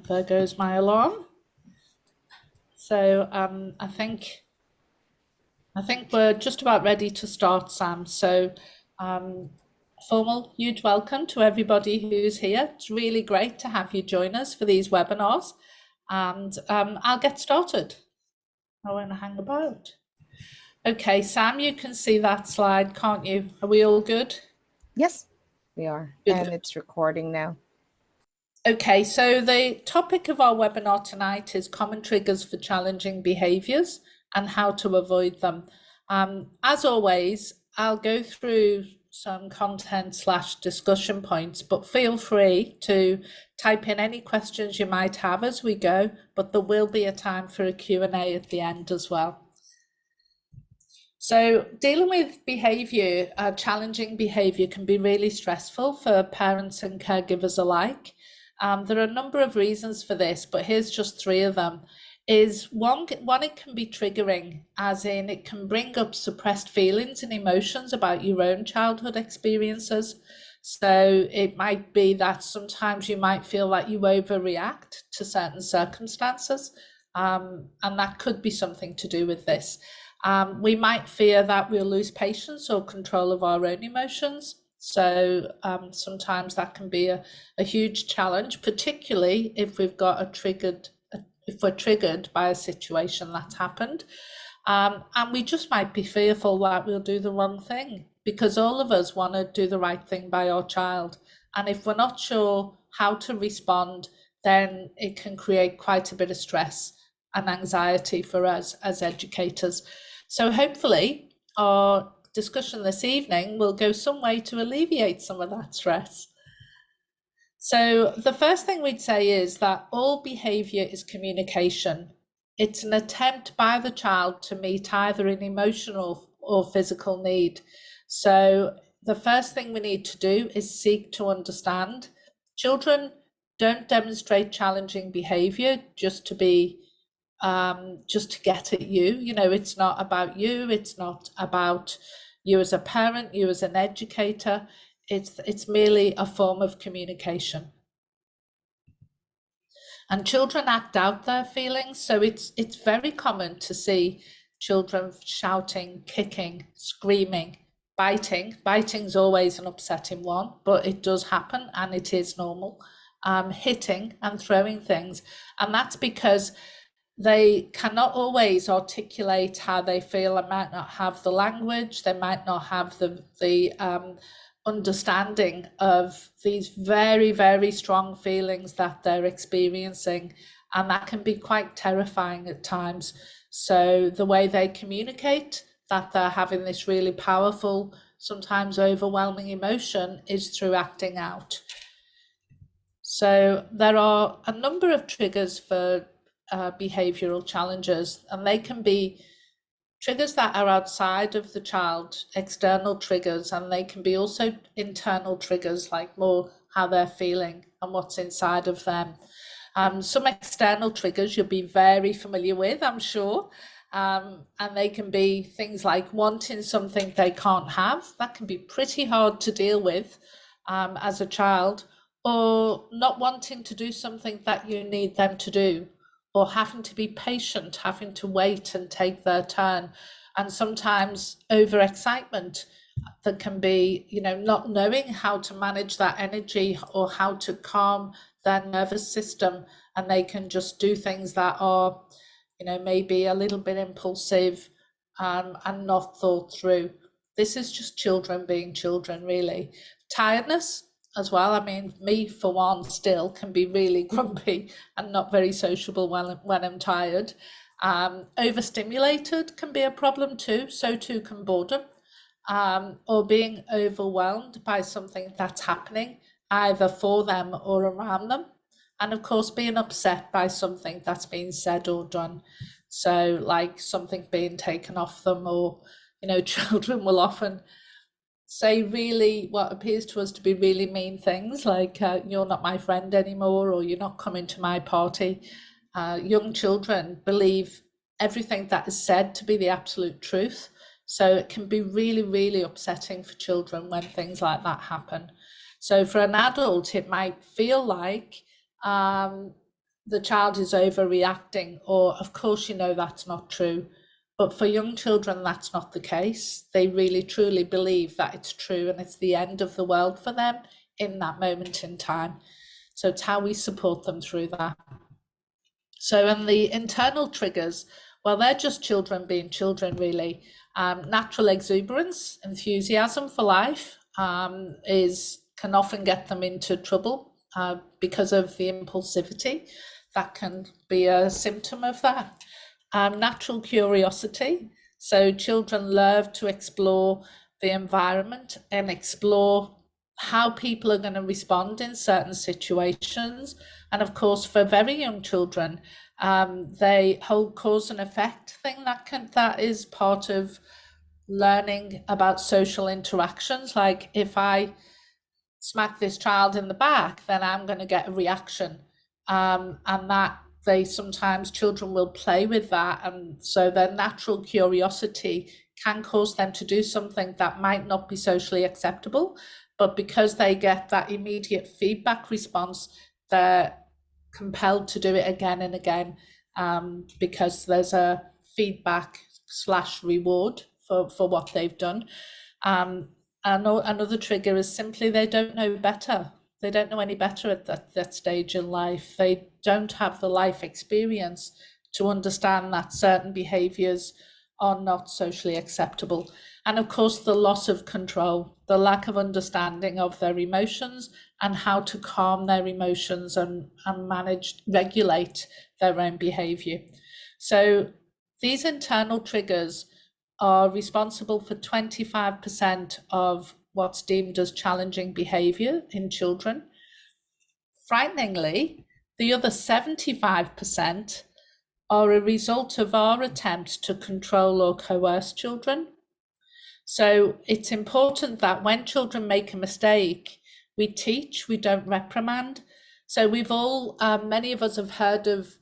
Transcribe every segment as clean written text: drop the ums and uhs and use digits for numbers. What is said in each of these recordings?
There goes my alarm. So I think we're just about ready to start, Sam. So formal huge welcome to everybody who's here. It's really great to have you join us for these webinars, and I'll get started. I won't hang about. Okay, Sam, you can see that slide, can't you? Are we all good? Yes, we are, Good. and it's recording now. Okay, so the topic of our webinar tonight is common triggers for challenging behaviours and how to avoid them. As always, I'll go through some content / discussion points, but feel free to type in any questions you might have as we go, but there will be a time for a Q&A at the end as well. So dealing with behaviour, challenging behaviour can be really stressful for parents and caregivers alike. There are a number of reasons for this, but here's just three of them. One, it can be triggering, as in it can bring up suppressed feelings and emotions about your own childhood experiences. So it might be that sometimes you might feel like you overreact to certain circumstances, and that could be something to do with this. We might fear that we'll lose patience or control of our own emotions. So sometimes that can be a huge challenge, particularly if we've got if we're triggered by a situation that's happened. And we just might be fearful that we'll do the wrong thing, because all of us want to do the right thing by our child. And if we're not sure how to respond, then it can create quite a bit of stress and anxiety for us as educators. So hopefully our discussion this evening will go some way to alleviate some of that stress. So the first thing we'd say is that all behaviour is communication. It's an attempt by the child to meet either an emotional or physical need. So the first thing we need to do is seek to understand. Children don't demonstrate challenging behaviour just to get at you. You know, it's not about you. It's not about you as a parent, you as an educator. It's merely a form of communication. And children act out their feelings. So it's very common to see children shouting, kicking, screaming, biting. Biting's always an upsetting one, but it does happen and it is normal. Hitting and throwing things. And that's because they cannot always articulate how they feel. They might not have the language, they might not have the understanding of these very, very strong feelings that they're experiencing, and that can be quite terrifying at times. So the way they communicate that they're having this really powerful, sometimes overwhelming emotion is through acting out. So there are a number of triggers for behavioral challenges, and they can be triggers that are outside of the child, external triggers, and they can be also internal triggers, like more how they're feeling and what's inside of them. Some external triggers you'll be very familiar with, I'm sure, and they can be things like wanting something they can't have. That can be pretty hard to deal with as a child, or not wanting to do something that you need them to do, or having to be patient, having to wait and take their turn, and sometimes overexcitement that can be, you know, not knowing how to manage that energy or how to calm their nervous system, and they can just do things that are, you know, maybe a little bit impulsive and not thought through. This is just children being children, really. Tiredness as well. I mean, me for one still can be really grumpy and not very sociable when I'm tired. Overstimulated can be a problem too. So too can boredom, or being overwhelmed by something that's happening either for them or around them. And of course, being upset by something that's been said or done. So like something being taken off them, or, you know, children will often say really what appears to us to be really mean things, like you're not my friend anymore, or you're not coming to my party. Young children believe everything that is said to be the absolute truth. So it can be really, really upsetting for children when things like that happen. So for an adult, it might feel like the child is overreacting, or of course you know that's not true. But for young children, that's not the case. They really truly believe that it's true and it's the end of the world for them in that moment in time. So it's how we support them through that. So, and the internal triggers, well, they're just children being children, really. Natural exuberance, enthusiasm for life, can often get them into trouble because of the impulsivity. That can be a symptom of that. Natural curiosity. So children love to explore the environment and explore how people are going to respond in certain situations. And of course, for very young children, they hold cause and effect thing that is part of learning about social interactions. Like if I smack this child in the back, then I'm going to get a reaction. And that children will play with that. And so their natural curiosity can cause them to do something that might not be socially acceptable. But because they get that immediate feedback response, they're compelled to do it again and again because there's a feedback/reward for what they've done. Another trigger is simply they don't know better. They don't know any better at that stage in life. They don't have the life experience to understand that certain behaviours are not socially acceptable. And of course, the loss of control, the lack of understanding of their emotions and how to calm their emotions and regulate their own behaviour. So these internal triggers are responsible for 25% of what's deemed as challenging behaviour in children. Frighteningly, the other 75% are a result of our attempts to control or coerce children. So it's important that when children make a mistake, we teach, we don't reprimand. So many of us have heard of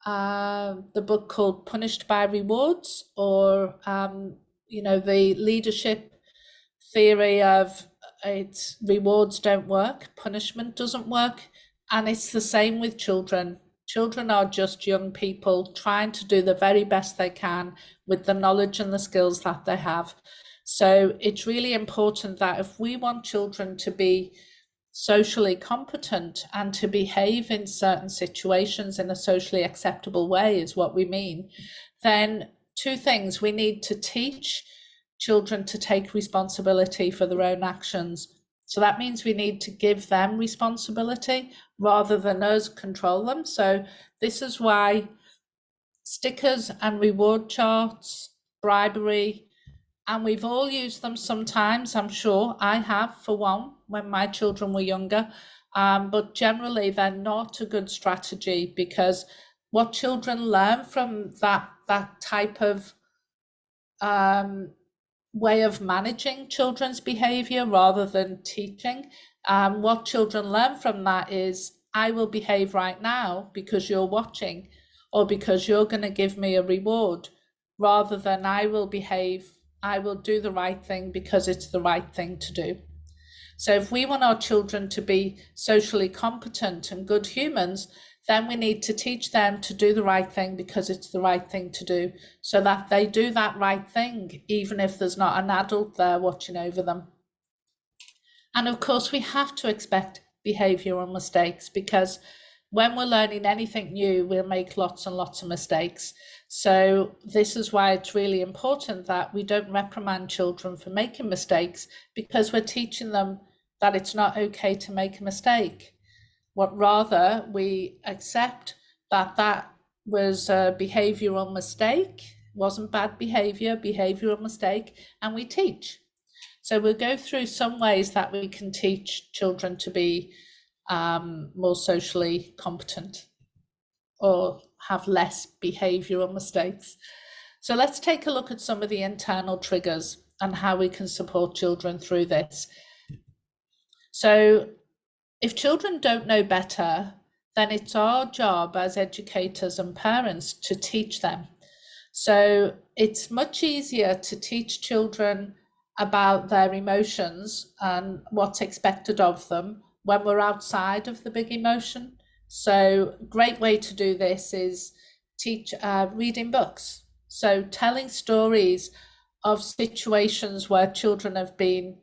the book called Punished by Rewards, or the leadership theory of it's rewards don't work, punishment doesn't work. And it's the same with children. Children are just young people trying to do the very best they can with the knowledge and the skills that they have. So it's really important that if we want children to be socially competent and to behave in certain situations in a socially acceptable way is what we mean, then two things: we need to teach children to take responsibility for their own actions. So that means we need to give them responsibility rather than us control them. So this is why stickers and reward charts, bribery, and we've all used them sometimes. I'm sure I have, for one, when my children were younger. But generally, they're not a good strategy, because what children learn from that type of way of managing children's behavior rather than teaching, what children learn from that is, I will behave right now because you're watching, or because you're going to give me a reward, rather than I will do the right thing because it's the right thing to do. So if we want our children to be socially competent and good humans, then we need to teach them to do the right thing because it's the right thing to do, so that they do that right thing, even if there's not an adult there watching over them. And of course, we have to expect behavioural mistakes, because when we're learning anything new, we'll make lots and lots of mistakes. So this is why it's really important that we don't reprimand children for making mistakes, because we're teaching them that it's not okay to make a mistake. Rather, we accept that was a behavioural mistake, wasn't bad behaviour, behavioural mistake, and we teach. So we'll go through some ways that we can teach children to be more socially competent or have less behavioural mistakes. So let's take a look at some of the internal triggers and how we can support children through this. So if children don't know better, then it's our job as educators and parents to teach them. So it's much easier to teach children about their emotions and what's expected of them when we're outside of the big emotion. So great way to do this is teach reading books. So telling stories of situations where children have been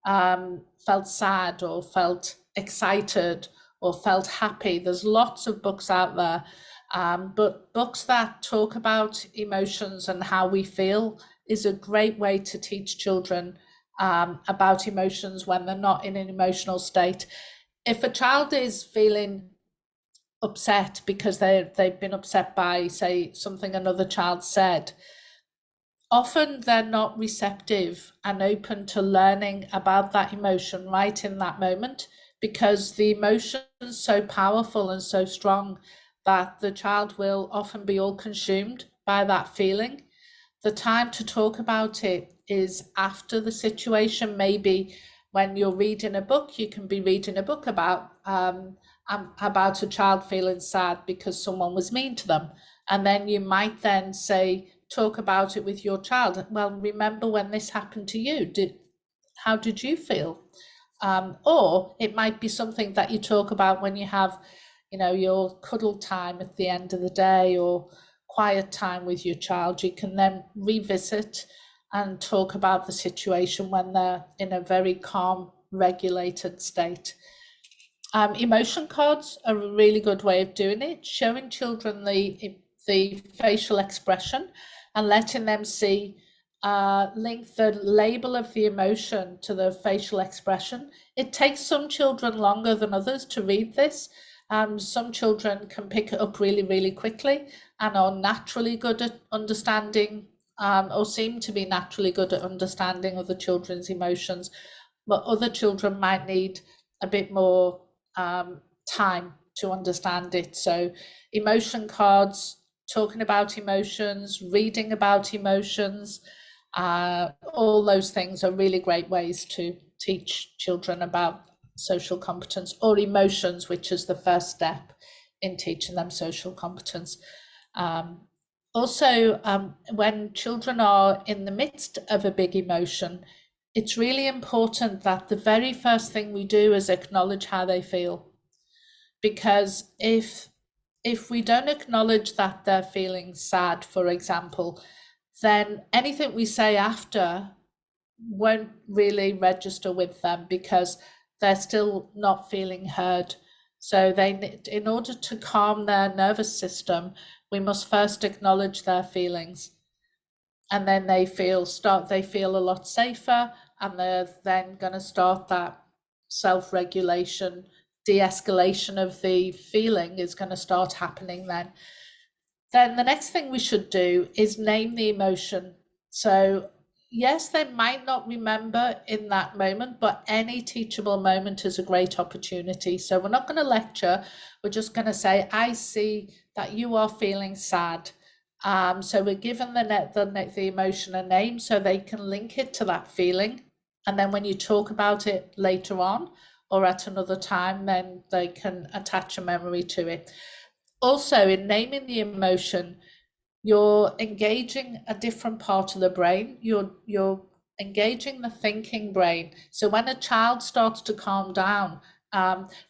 felt sad or felt excited or felt happy. There's lots of books out there, but books that talk about emotions and how we feel is a great way to teach children about emotions when they're not in an emotional state. If a child is feeling upset because they've been upset by, say, something another child said, often they're not receptive and open to learning about that emotion right in that moment, because the emotion is so powerful and so strong that the child will often be all consumed by that feeling. The time to talk about it is after the situation. Maybe when you're reading a book, you can be reading a book about a child feeling sad because someone was mean to them. And then you might then say, talk about it with your child. Well, remember when this happened to you? How did you feel? Or it might be something that you talk about when you have, your cuddle time at the end of the day or quiet time with your child. You can then revisit and talk about the situation when they're in a very calm, regulated state. Emotion cards are a really good way of doing it, showing children the facial expression and letting them see, link the label of the emotion to the facial expression. It takes some children longer than others to read this. Some children can pick it up really, really quickly and are naturally good at understanding, or seem to be naturally good at understanding other children's emotions, but other children might need a bit more time to understand it. So emotion cards, talking about emotions, reading about emotions, all those things are really great ways to teach children about social competence, or emotions, which is the first step in teaching them social competence. Also, when children are in the midst of a big emotion, it's really important that the very first thing we do is acknowledge how they feel. Because if we don't acknowledge that they're feeling sad, for example, then anything we say after won't really register with them because they're still not feeling heard. So in order to calm their nervous system, we must first acknowledge their feelings. And then they feel a lot safer, and they're then going to start that self-regulation, de-escalation of the feeling is going to start happening then. Then the next thing we should do is name the emotion. So yes, they might not remember in that moment, but any teachable moment is a great opportunity. So we're not going to lecture, we're just going to say, I see that you are feeling sad. So we're giving the emotion a name so they can link it to that feeling. And then when you talk about it later on or at another time, then they can attach a memory to it. Also, in naming the emotion, you're engaging a different part of the brain. You're engaging the thinking brain. So when a child starts to calm down,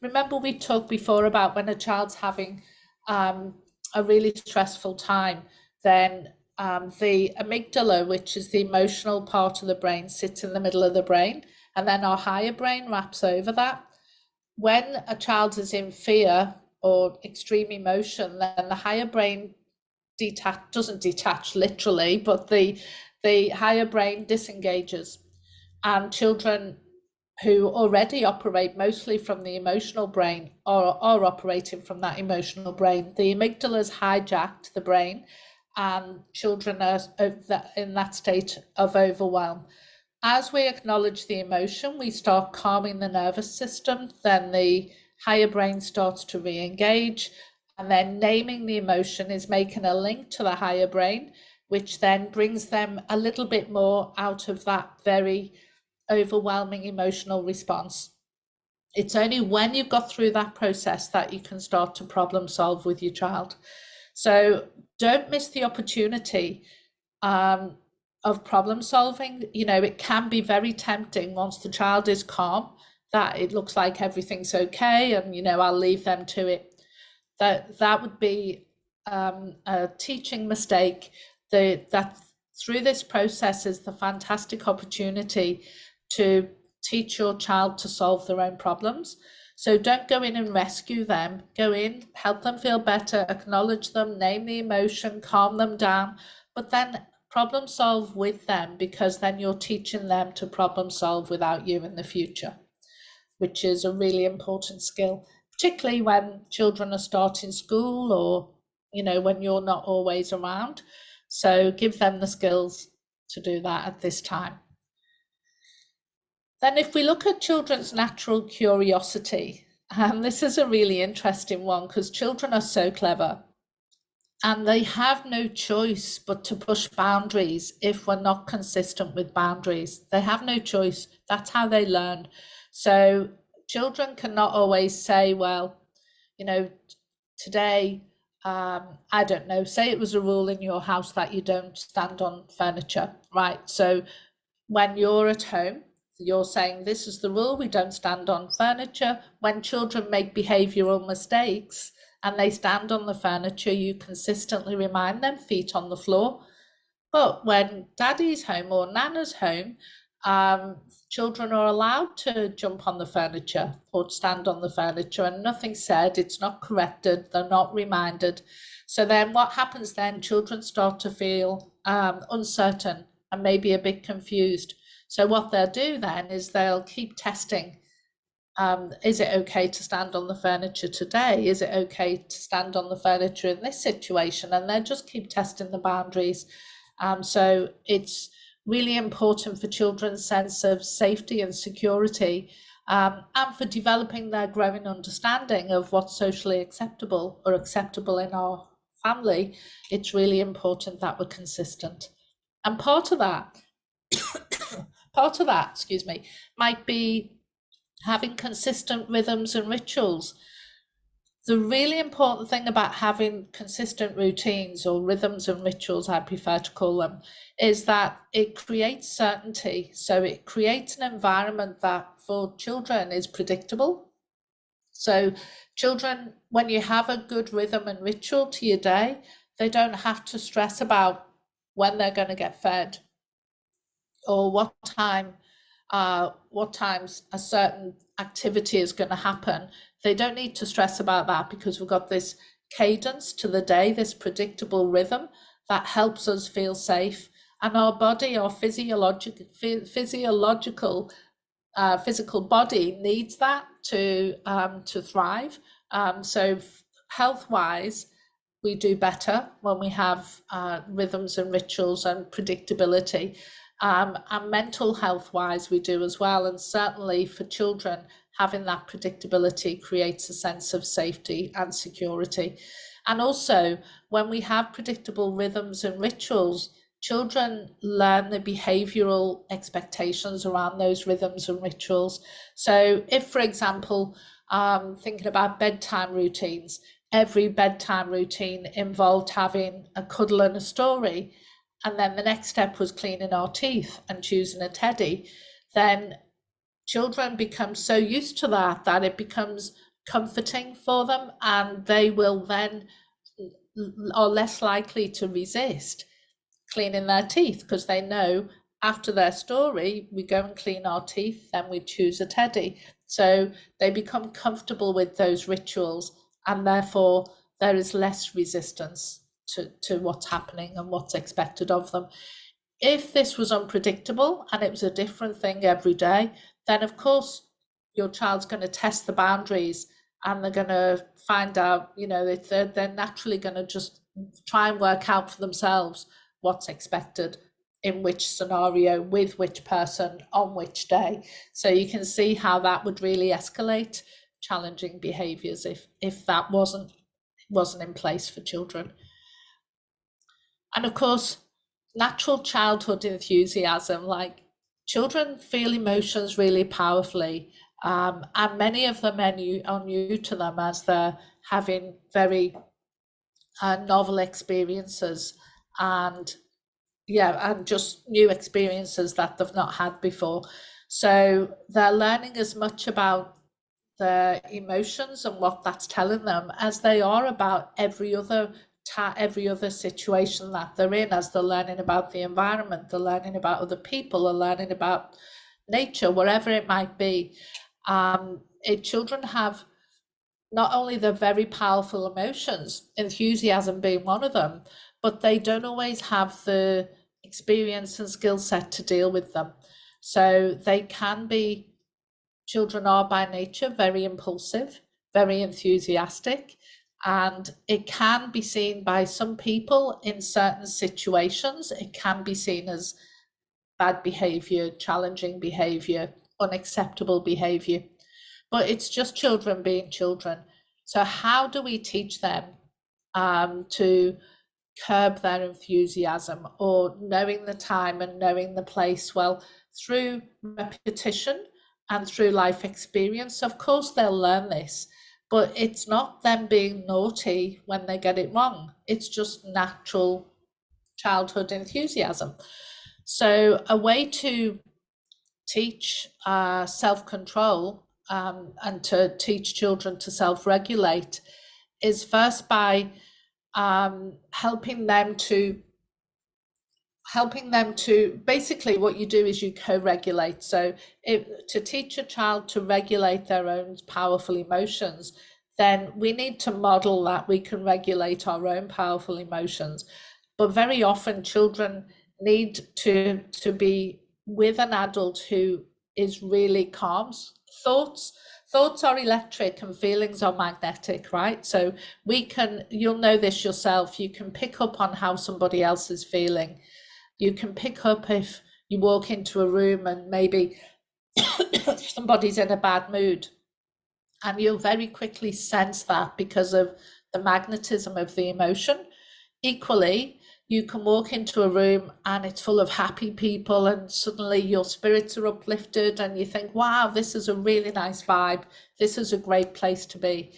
remember we talked before about when a child's having a really stressful time, then the amygdala, which is the emotional part of the brain, sits in the middle of the brain, and then our higher brain wraps over that. When a child is in fear or extreme emotion, then the higher brain doesn't detach literally, but the higher brain disengages. And children who already operate mostly from the emotional brain are operating from that emotional brain. The amygdala's hijacked the brain, and children are in that state of overwhelm. As we acknowledge the emotion, we start calming the nervous system, then the higher brain starts to re-engage, and then naming the emotion is making a link to the higher brain, which then brings them a little bit more out of that very overwhelming emotional response. It's only when you've got through that process that you can start to problem solve with your child. So don't miss the opportunity of problem solving. It can be very tempting once the child is calm that it looks like everything's okay and I'll leave them to it. That would be a teaching mistake. That through this process is the fantastic opportunity to teach your child to solve their own problems. So don't go in and rescue them. Go in, help them feel better, acknowledge them, name the emotion, calm them down, but then problem solve with them, because then you're teaching them to problem solve without you in the future, which is a really important skill, particularly when children are starting school, or when you're not always around. So give them the skills to do that at this time. Then if we look at children's natural curiosity, this is a really interesting one, because children are so clever and they have no choice but to push boundaries if we're not consistent with boundaries. They have no choice. That's how they learn. So children cannot always say, well, today, I don't know, say it was a rule in your house that you don't stand on furniture, right? So when you're at home, you're saying this is the rule, we don't stand on furniture. When children make behavioral mistakes and they stand on the furniture, you consistently remind them, feet on the floor. But when daddy's home or nana's home, children are allowed to jump on the furniture or stand on the furniture, and nothing's said, it's not corrected, they're not reminded. So then what happens then? Children start to feel uncertain and maybe a bit confused. So what they'll do then is they'll keep testing. Is it okay to stand on the furniture today? Is it okay to stand on the furniture in this situation? And they'll just keep testing the boundaries. So it's really important for children's sense of safety and security, and for developing their growing understanding of what's socially acceptable or acceptable in our family. It's really important that we're consistent. And part of that, might be having consistent rhythms and rituals. The really important thing about having consistent routines, or rhythms and rituals, I prefer to call them, is that it creates certainty. So it creates an environment that for children is predictable. So children, when you have a good rhythm and ritual to your day, they don't have to stress about when they're going to get fed, or what times a certain activity is going to happen. They don't need to stress about that, because we've got this cadence to the day, this predictable rhythm that helps us feel safe. And our body, our physical body needs that to thrive. So health-wise, we do better when we have rhythms and rituals and predictability. And mental health wise, we do as well. And certainly for children, having that predictability creates a sense of safety and security. And also, when we have predictable rhythms and rituals, children learn the behavioral expectations around those rhythms and rituals. So if, for example, thinking about bedtime routines, every bedtime routine involved having a cuddle and a story, and then the next step was cleaning our teeth and choosing a teddy, then children become so used to that it becomes comforting for them, and they will then are less likely to resist cleaning their teeth, because they know after their story, we go and clean our teeth, then we choose a teddy. So they become comfortable with those rituals, and therefore there is less resistance to what's happening and what's expected of them. If this was unpredictable and it was a different thing every day, then of course your child's going to test the boundaries, and they're going to find out, they're naturally going to just try and work out for themselves what's expected in which scenario, with which person, on which day. So you can see how that would really escalate challenging behaviors if that wasn't in place for children. And of course, natural childhood enthusiasm, like children feel emotions really powerfully, and many of them are new to them as they're having very novel experiences, and just new experiences that they've not had before. So they're learning as much about their emotions and what that's telling them, as they are about every other situation that they're in, as they're learning about the environment, they're learning about other people, they're learning about nature, wherever it might be. Children have not only the very powerful emotions, enthusiasm being one of them, but they don't always have the experience and skill set to deal with them. So children are by nature very impulsive, very enthusiastic, and it can be seen by some people in certain situations. It can be seen as bad behavior, challenging behavior, unacceptable behavior. But it's just children being children. So how do we teach them to curb their enthusiasm, or knowing the time and knowing the place? Well, through repetition and through life experience. Of course, they'll learn this, but it's not them being naughty when they get it wrong. It's just natural childhood enthusiasm. So a way to teach self-control and to teach children to self-regulate is first by helping them to basically, what you do is you co-regulate. So to teach a child to regulate their own powerful emotions, then we need to model that we can regulate our own powerful emotions. But very often children need to be with an adult who is really calm. Thoughts are electric and feelings are magnetic, right? So you'll know this yourself, you can pick up on how somebody else is feeling. You can pick up if you walk into a room and maybe somebody's in a bad mood, and you'll very quickly sense that because of the magnetism of the emotion. Equally, you can walk into a room and it's full of happy people, and suddenly your spirits are uplifted and you think, wow, this is a really nice vibe. This is a great place to be.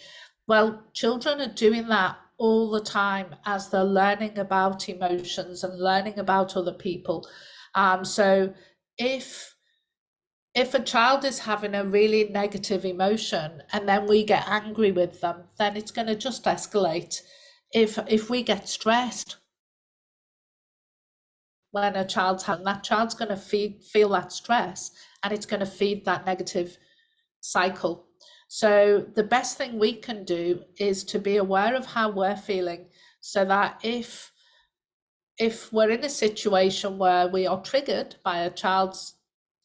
Well, children are doing that all the time as they're learning about emotions and learning about other people. So if a child is having a really negative emotion and then we get angry with them, then it's going to just escalate. If we get stressed when a child's having, that child's going to feel that stress, and it's going to feed that negative cycle. So the best thing we can do is to be aware of how we're feeling, so that if we're in a situation where we are triggered by a child's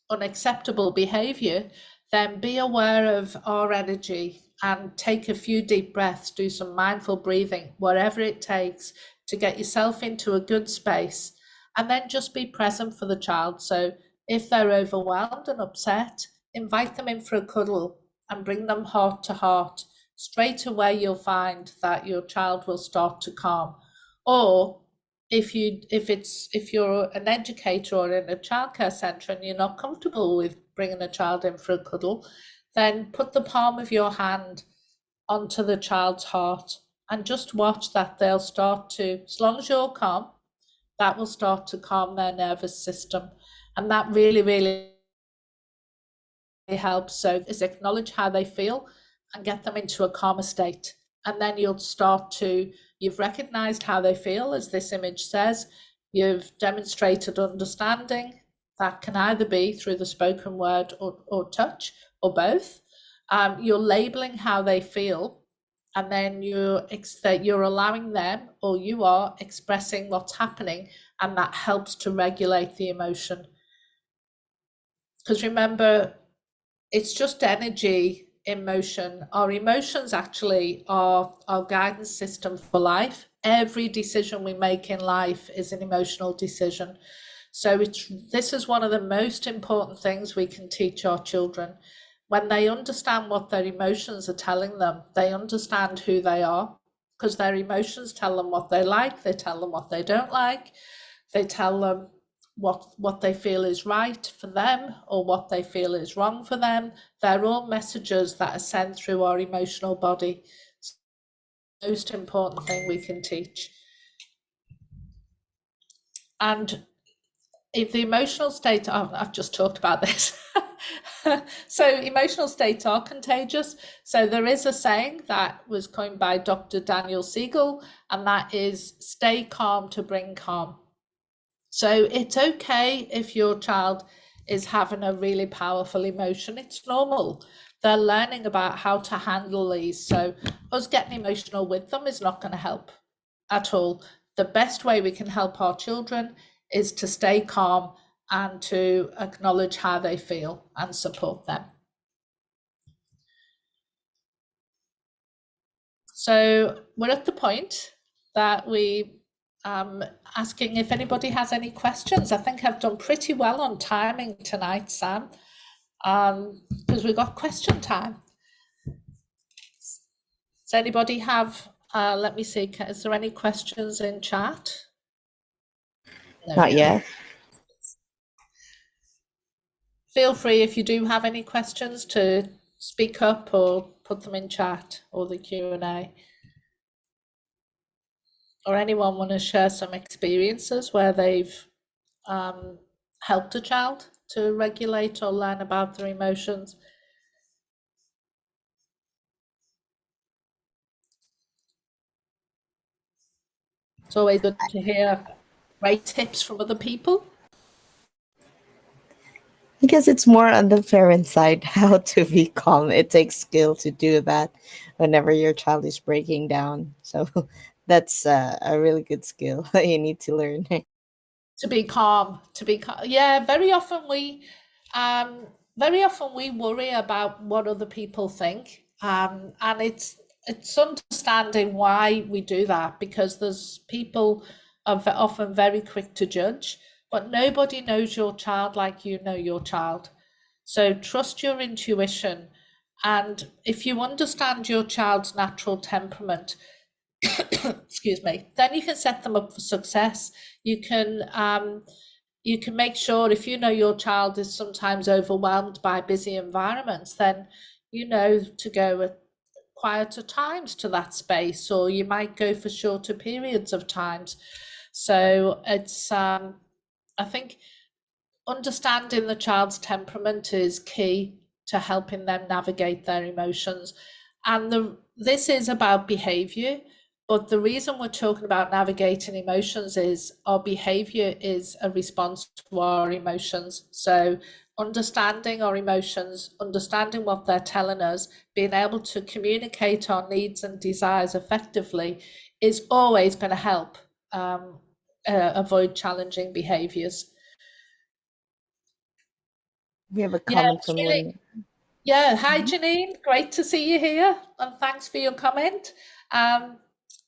unacceptable behavior, then be aware of our energy and take a few deep breaths, do some mindful breathing, whatever it takes to get yourself into a good space, and then just be present for the child. So if they're overwhelmed and upset, invite them in for a cuddle and bring them heart to heart. Straight away, you'll find that your child will start to calm. Or if you're an educator or in a childcare centre and you're not comfortable with bringing a child in for a cuddle, then put the palm of your hand onto the child's heart and just watch that. They'll start to, as long as you're calm, that will start to calm their nervous system. And that really, really helps. So is acknowledge how they feel and get them into a calmer state. And then you've recognized how they feel, as this image says. You've demonstrated understanding. That can either be through the spoken word or touch, or both. You're labeling how they feel, and then you're allowing them, or you are expressing what's happening, and that helps to regulate the emotion. Because remember, it's just energy in motion. Our emotions actually are our guidance system for life. Every decision we make in life is an emotional decision. So this is one of the most important things we can teach our children. When they understand what their emotions are telling them, they understand who they are, because their emotions tell them what they like, they tell them what they don't like, they tell them what they feel is right for them or what they feel is wrong for them. They're all messages that are sent through our emotional body. It's the most important thing we can teach. And if the emotional state, I've just talked about this. So emotional states are contagious. So there is a saying that was coined by Dr. Daniel Siegel, and that is stay calm to bring calm. So it's okay if your child is having a really powerful emotion. It's normal. They're learning about how to handle these. So us getting emotional with them is not going to help at all. The best way we can help our children is to stay calm and to acknowledge how they feel and support them. So we're at the point that we asking if anybody has any questions. I think I've done pretty well on timing tonight, Sam, because we've got question time. Does anybody have, let me see, is there any questions in chat? No. Not yet. Feel free if you do have any questions to speak up or put them in chat or the Q&A. Or anyone want to share some experiences where they've helped a child to regulate or learn about their emotions? It's always good to hear great tips from other people. I guess it's more on the parent side how to be calm. It takes skill to do that whenever your child is breaking down. So that's a really good skill that you need to learn. To be calm. Yeah, very often we worry about what other people think, and it's understanding why we do that, because there's people are often very quick to judge, but nobody knows your child like you know your child. So trust your intuition, and if you understand your child's natural temperament, excuse me, then you can set them up for success. You can make sure, if you know your child is sometimes overwhelmed by busy environments, then you know to go at quieter times to that space, or you might go for shorter periods of times. So it's I think understanding the child's temperament is key to helping them navigate their emotions. And this is about behavior, but the reason we're talking about navigating emotions is our behavior is a response to our emotions. So understanding our emotions, understanding what they're telling us, being able to communicate our needs and desires effectively is always going to help avoid challenging behaviors. We have a comment from really, Lynn. Yeah, hi Janine, great to see you here, and thanks for your comment.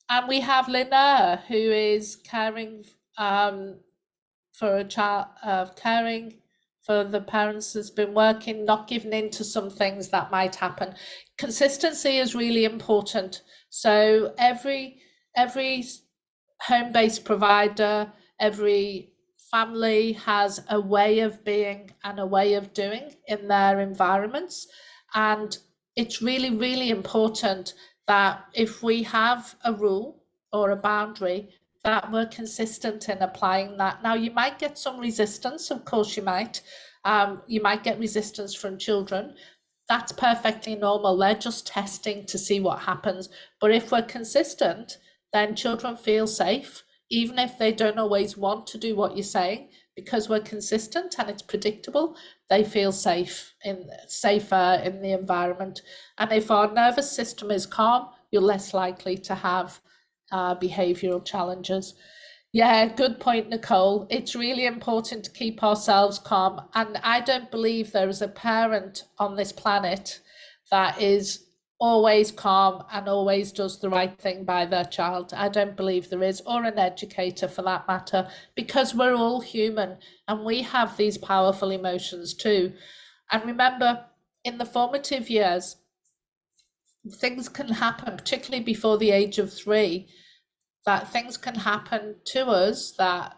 And we have Lina, who is caring for a child, caring for the parents, has been working, not giving in to some things that might happen. Consistency is really important. So every home-based provider, every family has a way of being and a way of doing in their environments. And it's really, really important that if we have a rule or a boundary, that we're consistent in applying that. Now, you might get some resistance, of course you might. You might get resistance from children. That's perfectly normal. They're just testing to see what happens. But if we're consistent, then children feel safe, even if they don't always want to do what you're saying, because we're consistent and it's predictable. They feel safer in the environment. And if our nervous system is calm, you're less likely to have behavioral challenges. Yeah, good point, Nicole. It's really important to keep ourselves calm. And I don't believe there is a parent on this planet that is always calm and always does the right thing by their child. I don't believe there is, or an educator for that matter, because we're all human and we have these powerful emotions too. And remember, in the formative years, things can happen, particularly before the age of 3, that things can happen to us that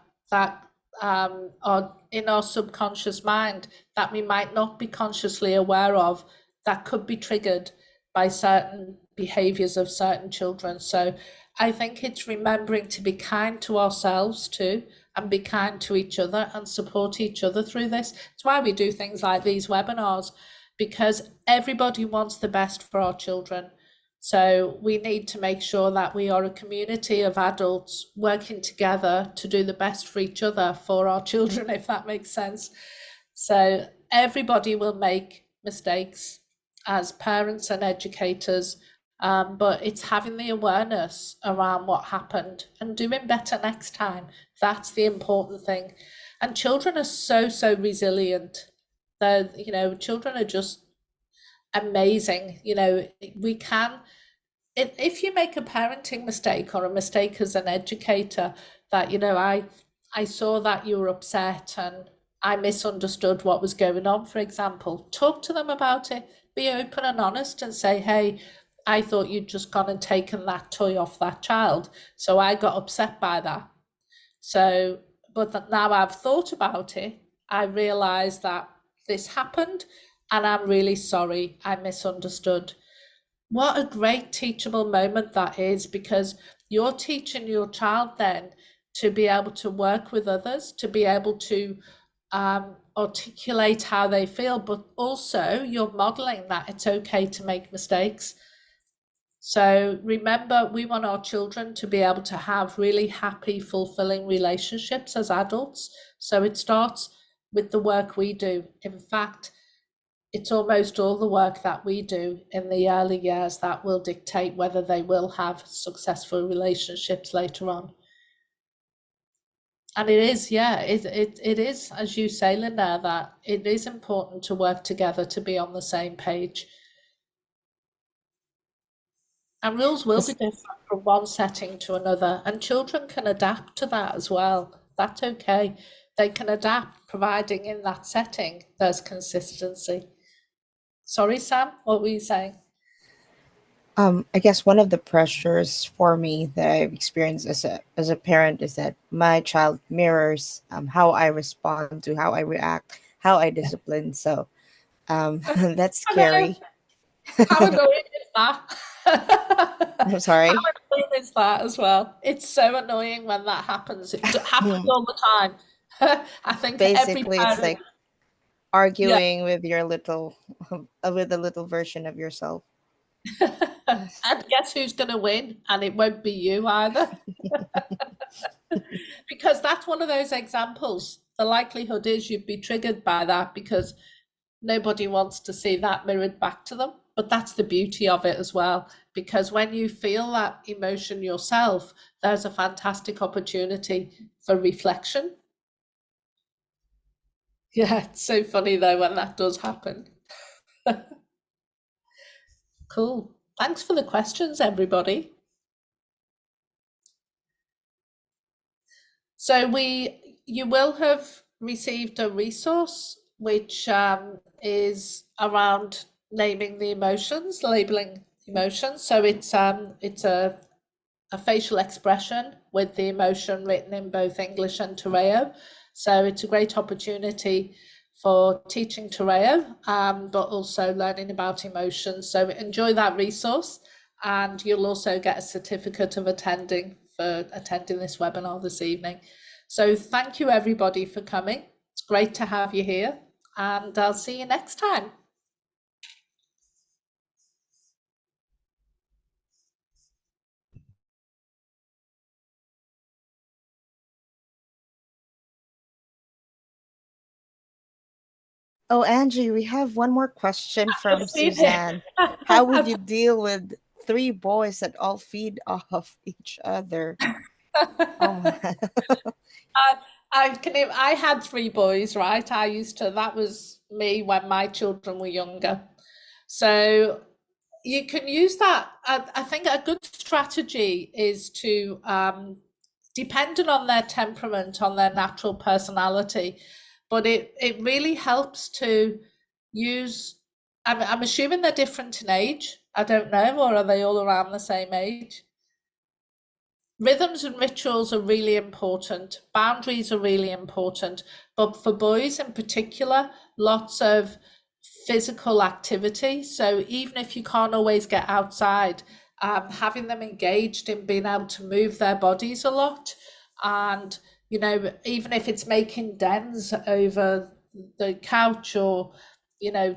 are in our subconscious mind that we might not be consciously aware of, that could be triggered by certain behaviors of certain children. So I think it's remembering to be kind to ourselves too, and be kind to each other and support each other through this. It's why we do things like these webinars, because everybody wants the best for our children. So we need to make sure that we are a community of adults working together to do the best for each other, for our children, if that makes sense. So everybody will make mistakes as parents and educators, but it's having the awareness around what happened and doing better next time. That's the important thing. And children are so resilient. They're, children are just amazing. We can, if you make a parenting mistake or a mistake as an educator, that, I saw that you were upset and I misunderstood what was going on, for example, talk to them about it, be open and honest and say, hey, I thought you'd just gone and taken that toy off that child, so I got upset by that. So, but now I've thought about it, I realise that this happened and I'm really sorry, I misunderstood. What a great teachable moment that is, because you're teaching your child then to be able to work with others, to be able to articulate how they feel, but also you're modeling that it's okay to make mistakes. So remember, we want our children to be able to have really happy, fulfilling relationships as adults. So it starts with the work we do. In fact, it's almost all the work that we do in the early years that will dictate whether they will have successful relationships later on. And it is, yeah, it is, as you say, Linda, that it is important to work together to be on the same page. And rules will be different from one setting to another, and children can adapt to that as well. That's okay. They can adapt, providing in that setting there's consistency. Sorry, Sam, what were you saying? I guess one of the pressures for me that I've experienced as a parent is that my child mirrors how I respond to how I react, how I discipline. So that's I know. scary. How annoying is that? I'm How sorry. annoying is that as well? It's so annoying when that happens. It happens Hmm. all the time. I think every Basically, it's parent, like yeah. arguing with your little, with a little version of yourself. And guess who's going to win? And it won't be you either. Because that's one of those examples. The likelihood is you'd be triggered by that because nobody wants to see that mirrored back to them. But that's the beauty of it as well, because when you feel that emotion yourself, there's a fantastic opportunity for reflection. Yeah, it's so funny though when that does happen. Cool. Thanks for the questions, everybody. So you will have received a resource which is around naming the emotions, labeling emotions. So it's a facial expression with the emotion written in both English and Tereo. So it's a great opportunity for teaching Tereo, but also learning about emotions. So enjoy that resource, and you'll also get a certificate of attending for attending this webinar this evening. So thank you everybody for coming. It's great to have you here, and I'll see you next time. Oh, Angie, we have one more question from I've seen it. Suzanne. How would you deal with three boys that all feed off each other? Oh my. I had three boys, right? That was me when my children were younger. So you can use that. I think a good strategy is to, depending on their temperament, on their natural personality, but it really helps to use, I'm assuming they're different in age. I don't know, or are they all around the same age? Rhythms and rituals are really important. Boundaries are really important. But for boys in particular, lots of physical activity. So even if you can't always get outside, having them engaged in being able to move their bodies a lot. And, even if it's making dens over the couch, or,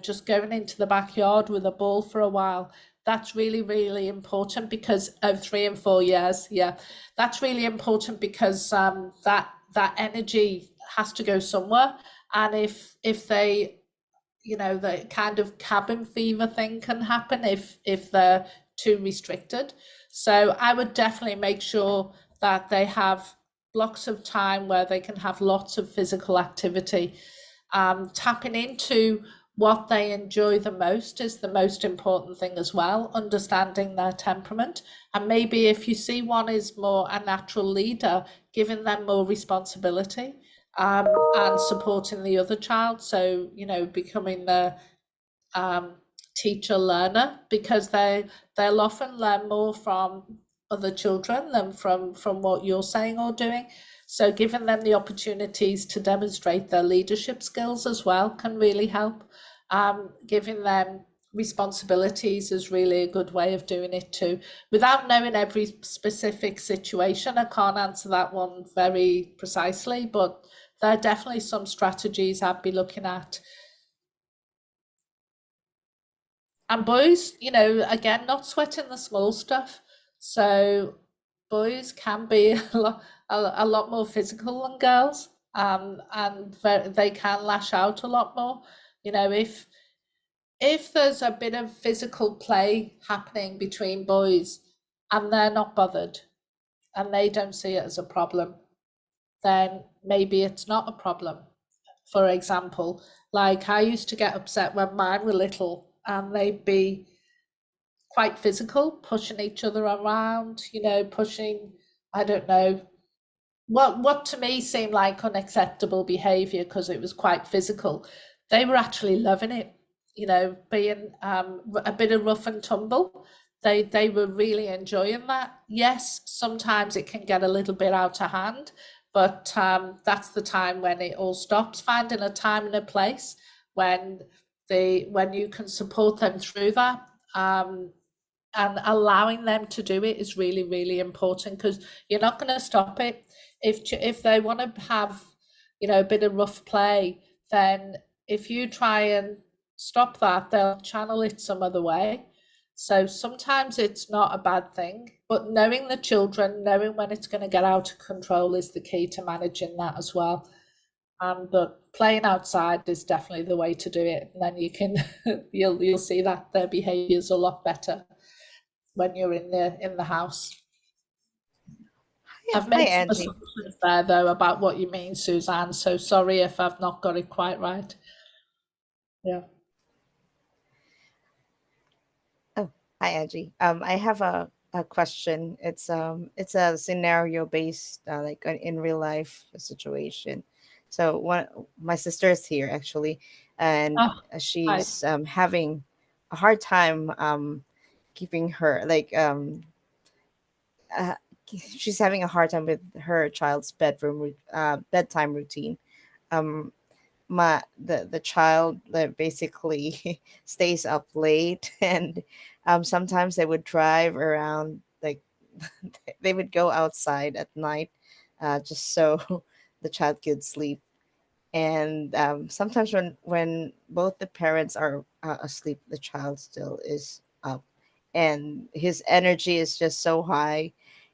just going into the backyard with a ball for a while, that's really, really important because of 3 and 4 years. Yeah, that's really important because that energy has to go somewhere. And if they, the kind of cabin fever thing can happen if they're too restricted. So I would definitely make sure that they have blocks of time where they can have lots of physical activity. Tapping into what they enjoy the most is the most important thing as well, understanding their temperament. And maybe if you see one is more a natural leader, giving them more responsibility, and supporting the other child. So, becoming the teacher learner, because they'll often learn more from other children than from what you're saying or doing. So giving them the opportunities to demonstrate their leadership skills as well can really help. Giving them responsibilities is really a good way of doing it too. Without knowing every specific situation, I can't answer that one very precisely, but there are definitely some strategies I'd be looking at. And boys, again, not sweating the small stuff. So boys can be a lot more physical than girls, and they can lash out a lot more. If there's a bit of physical play happening between boys and they're not bothered and they don't see it as a problem, then maybe it's not a problem. For example, like I used to get upset when mine were little and they'd be quite physical, pushing each other around, pushing, I don't know, what to me seemed like unacceptable behavior because it was quite physical. They were actually loving it, being a bit of rough and tumble. They were really enjoying that. Yes, sometimes it can get a little bit out of hand, but that's the time when it all stops. Finding a time and a place when when you can support them through that, and allowing them to do it is really, really important, because you're not going to stop it. If they want to have, a bit of rough play, then if you try and stop that, they'll channel it some other way. So sometimes it's not a bad thing, but knowing the children, knowing when it's going to get out of control is the key to managing that as well. But playing outside is definitely the way to do it. And then you can you'll see that their behavior is a lot better when you're in the house. I've Hi, made some Angie. assumptions there though about what you mean, Suzanne. So sorry if I've not got it quite right. Yeah. Oh, hi, Angie. I have a question. It's a scenario based, like in real life situation. So one, my sister is here actually, and Oh, hi. she's having a hard time keeping her like uh, she's having a hard time with her child's bedtime routine. Um, the child basically stays up late, and sometimes they would drive around, like they would go outside at night, just so the child could sleep. And sometimes when both the parents are asleep, the child still is up, and his energy is just so high,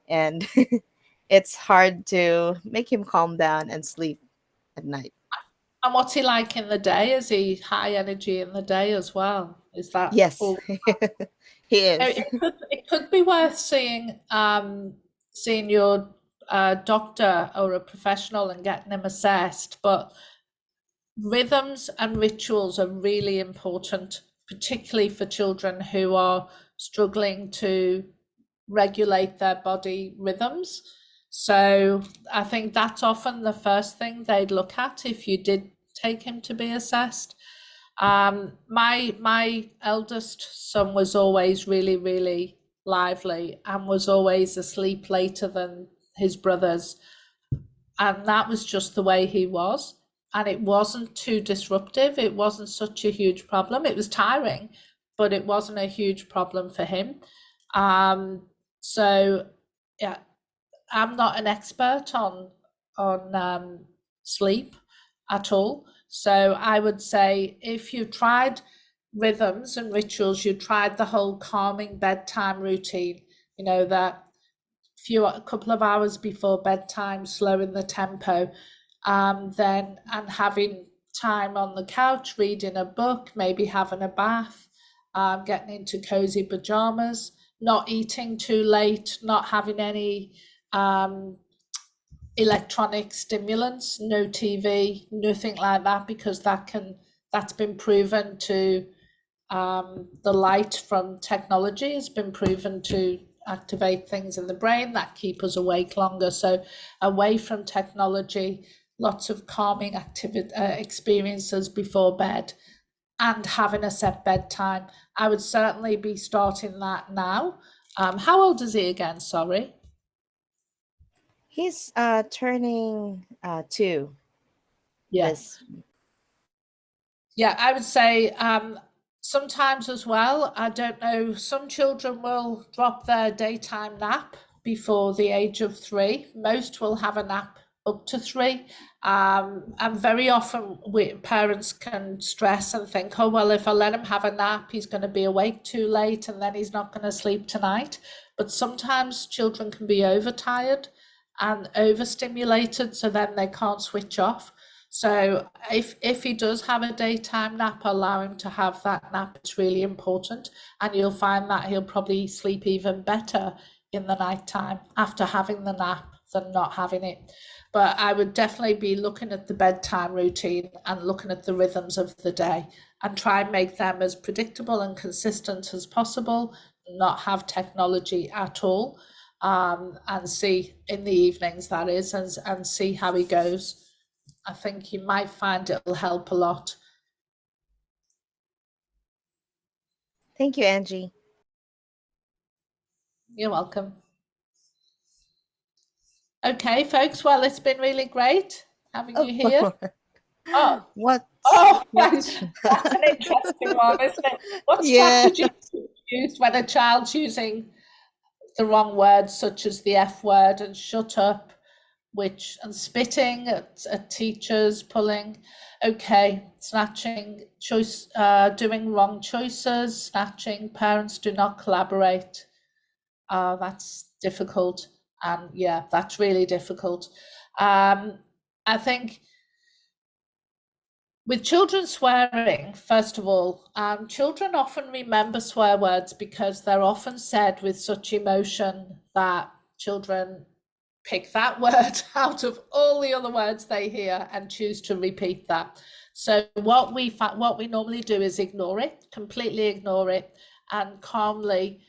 and it's hard to make him calm down and sleep at night. And what's he like in the day? Is he high energy in the day as well? Is that Yes, all? he is. It could be worth seeing your doctor or a professional and getting him assessed. But rhythms and rituals are really important, particularly for children who are struggling to regulate their body rhythms. So I think that's often the first thing they'd look at if you did take him to be assessed. My eldest son was always really, really lively and was always asleep later than his brothers, and that was just the way he was. And it wasn't too disruptive. It wasn't such a huge problem. It was tiring, but it wasn't a huge problem for him. So yeah, I'm not an expert on sleep at all. So I would say if you tried rhythms and rituals, you tried the whole calming bedtime routine, that a couple of hours before bedtime, slowing the tempo, then and having time on the couch, reading a book, maybe having a bath, getting into cozy pajamas, not eating too late, not having any electronic stimulants, no TV, nothing like that, because that's been proven to the light from technology has been proven to activate things in the brain that keep us awake longer. So away from technology, lots of calming experiences before bed, and having a set bedtime. I would certainly be starting that now. How old is he again? Sorry. He's turning 2 Yeah. this. Yeah, I would say sometimes as well, I don't know, some children will drop their daytime nap before the age of 3. Most will have a nap up to 3. And very often parents can stress and think, oh, well, if I let him have a nap, he's going to be awake too late and then he's not going to sleep tonight. But sometimes children can be overtired and overstimulated, so then they can't switch off. So if he does have a daytime nap, allow him to have that nap. It's really important, and you'll find that he'll probably sleep even better in the nighttime after having the nap than not having it. But I would definitely be looking at the bedtime routine and looking at the rhythms of the day and try and make them as predictable and consistent as possible, not have technology at all, and see in the evenings, that is, and see how he goes. I think you might find it'll help a lot. Thank you, Angie. You're welcome. Okay, folks. Well, it's been really great having you here. Oh, Oh, what? oh, What? that's an interesting one, isn't it? What Yeah. strategy used when a child's using the wrong words, such as the F word and shut up, and spitting at teachers, pulling, okay, snatching, doing wrong choices, snatching, parents do not collaborate. That's difficult. And yeah, that's really difficult. I think with children swearing, first of all, children often remember swear words because they're often said with such emotion that children pick that word out of all the other words they hear and choose to repeat that. So what we normally do is ignore it, completely ignore it, and calmly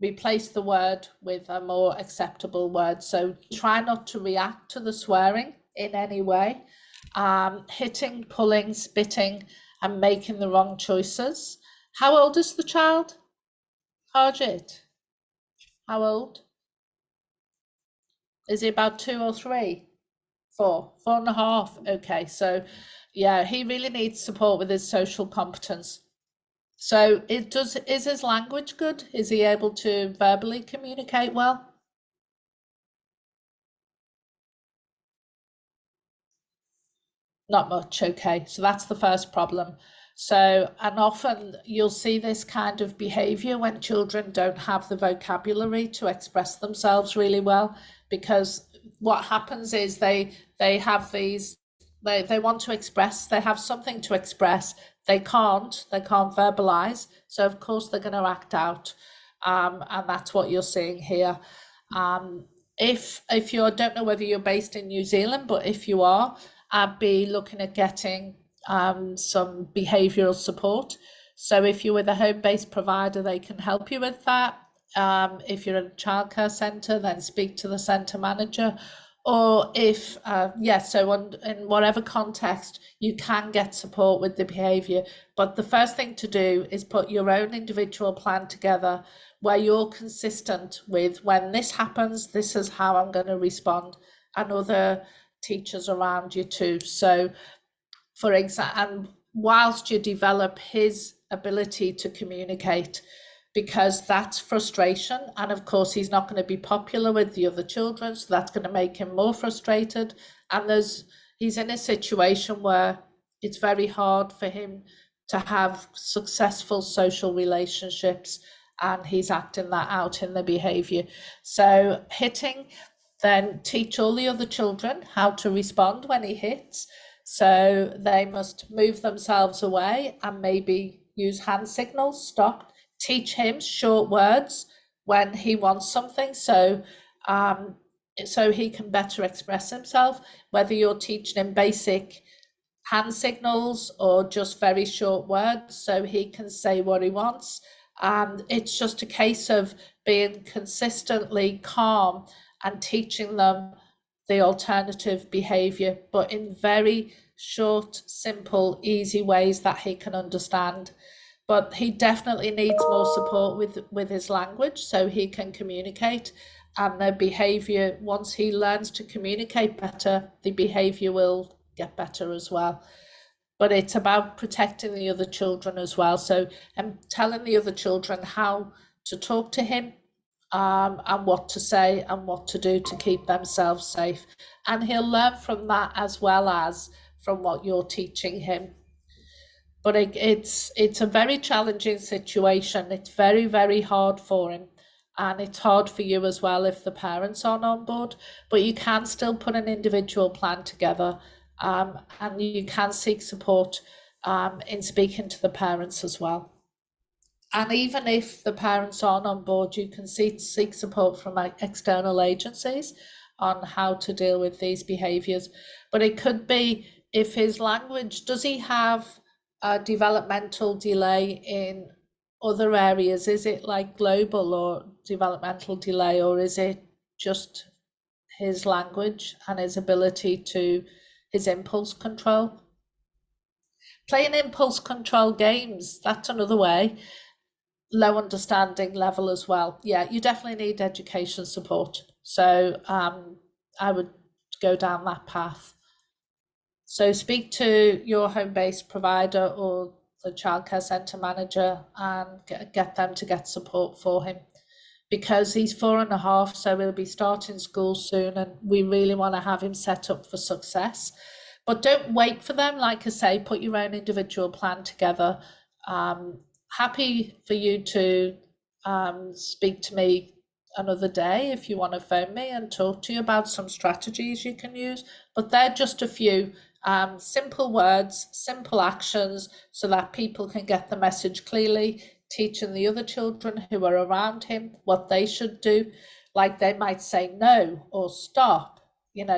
replace the word with a more acceptable word. So try not to react to the swearing in any way. Hitting, pulling, spitting, and making the wrong choices. How old is the child? Harjit, how old? Is he about 2 or 3? 4, 4.5. Okay, so yeah, he really needs support with his social competence. So is his language good? Is he able to verbally communicate well? Not much. Okay, so that's the first problem. So, and often you'll see this kind of behavior when children don't have the vocabulary to express themselves really well, because what happens is they have these, they want to express, they have something to express, they can't verbalize, so of course they're going to act out, and that's what you're seeing here. If you don't know whether you're based in New Zealand, but if you are, I'd be looking at getting some behavioural support. So if you're with a home-based provider, they can help you with that. If you're in a childcare centre, then speak to the centre manager. Or if, in whatever context, you can get support with the behaviour. But the first thing to do is put your own individual plan together where you're consistent with, when this happens, this is how I'm going to respond, and other teachers around you too. So, for example, and whilst you develop his ability to communicate, because that's frustration. And of course, he's not going to be popular with the other children, so that's going to make him more frustrated. And he's in a situation where it's very hard for him to have successful social relationships, and he's acting that out in the behavior. So hitting, then teach all the other children how to respond when he hits. So they must move themselves away and maybe use hand signals, stop. Teach him short words when he wants something, so he can better express himself, whether you're teaching him basic hand signals or just very short words so he can say what he wants. And it's just a case of being consistently calm and teaching them the alternative behavior, but in very short, simple, easy ways that he can understand. But he definitely needs more support with his language so he can communicate, and the behavior, once he learns to communicate better, the behavior will get better as well. But it's about protecting the other children as well. So I'm telling the other children how to talk to him, and what to say and what to do to keep themselves safe. And he'll learn from that as well as from what you're teaching him. But it's a very challenging situation. It's very, very hard for him. And it's hard for you as well if the parents aren't on board. But you can still put an individual plan together, and you can seek support in speaking to the parents as well. And even if the parents aren't on board, you can seek support from external agencies on how to deal with these behaviours. But it could be, if his language, does he have a developmental delay in other areas? Is it like global or developmental delay, or is it just his language and his ability to, his impulse control? Playing impulse control games, that's another way. Low understanding level as well. Yeah, you definitely need education support. So I would go down that path. So speak to your home-based provider or the childcare centre manager and get them to get support for him, because he's 4.5, so he'll be starting school soon, and we really want to have him set up for success. But don't wait for them. Like I say, put your own individual plan together. Happy for you to speak to me another day if you want to phone me and talk to you about some strategies you can use. But they're just a few simple words, simple actions, so that people can get the message clearly, teaching the other children who are around him what they should do. Like they might say no or stop,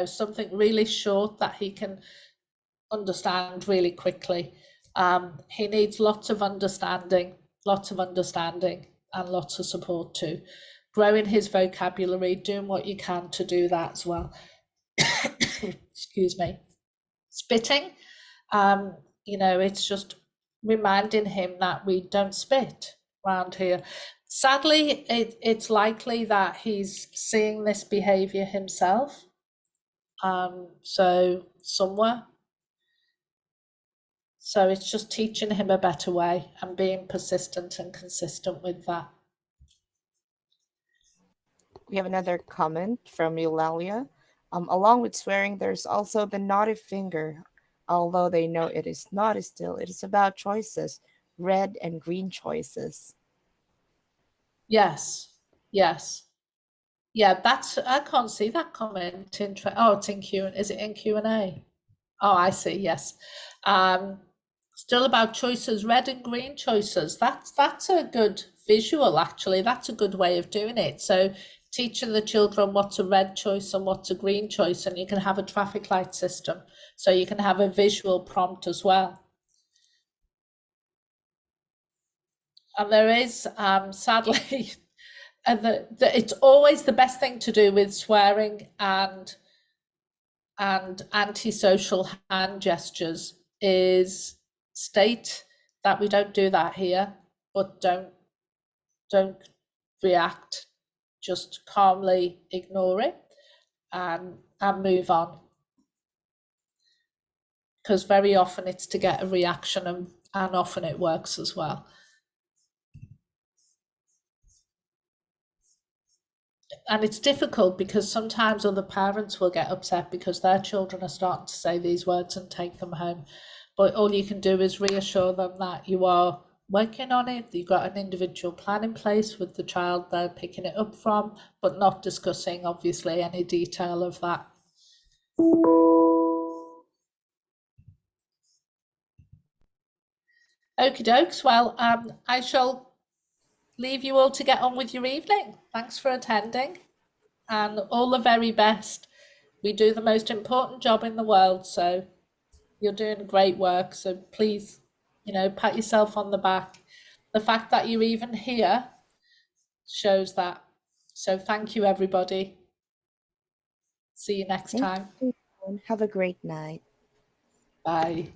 something really short that he can understand really quickly. He needs lots of understanding, and lots of support too. Growing his vocabulary, doing what you can to do that as well. Excuse me. Spitting, it's just reminding him that we don't spit around here. Sadly, it's likely that he's seeing this behavior himself. So somewhere. So it's just teaching him a better way and being persistent and consistent with that. We have another comment from Eulalia. Along with swearing, there's also the naughty finger. Although they know it is naughty still, it is about choices, red and green choices. Yes, yes. Yeah, I can't see that comment in, it's in is it in Q&A? Oh, I see, yes. Still about choices, red and green choices. That's a good visual, actually. That's a good way of doing it. So teaching the children what's a red choice and what's a green choice, and you can have a traffic light system. So you can have a visual prompt as well. And there is, sadly, it's always the best thing to do with swearing and antisocial hand gestures is state that we don't do that here, but don't react, just calmly ignore it and move on, because very often it's to get a reaction, and often it works as well. and it's difficult because sometimes other parents will get upset because their children are starting to say these words and take them home. But all you can do is reassure them that you are working on it, that you've got an individual plan in place with the child they're picking it up from, but not discussing, obviously, any detail of that. Okie dokes. Well, I shall leave you all to get on with your evening. Thanks for attending, and all the very best. We do the most important job in the world, so you're doing great work. So please, pat yourself on the back. The fact that you're even here shows that. So thank you, everybody. See you next Thank time. you. Have a great night. Bye.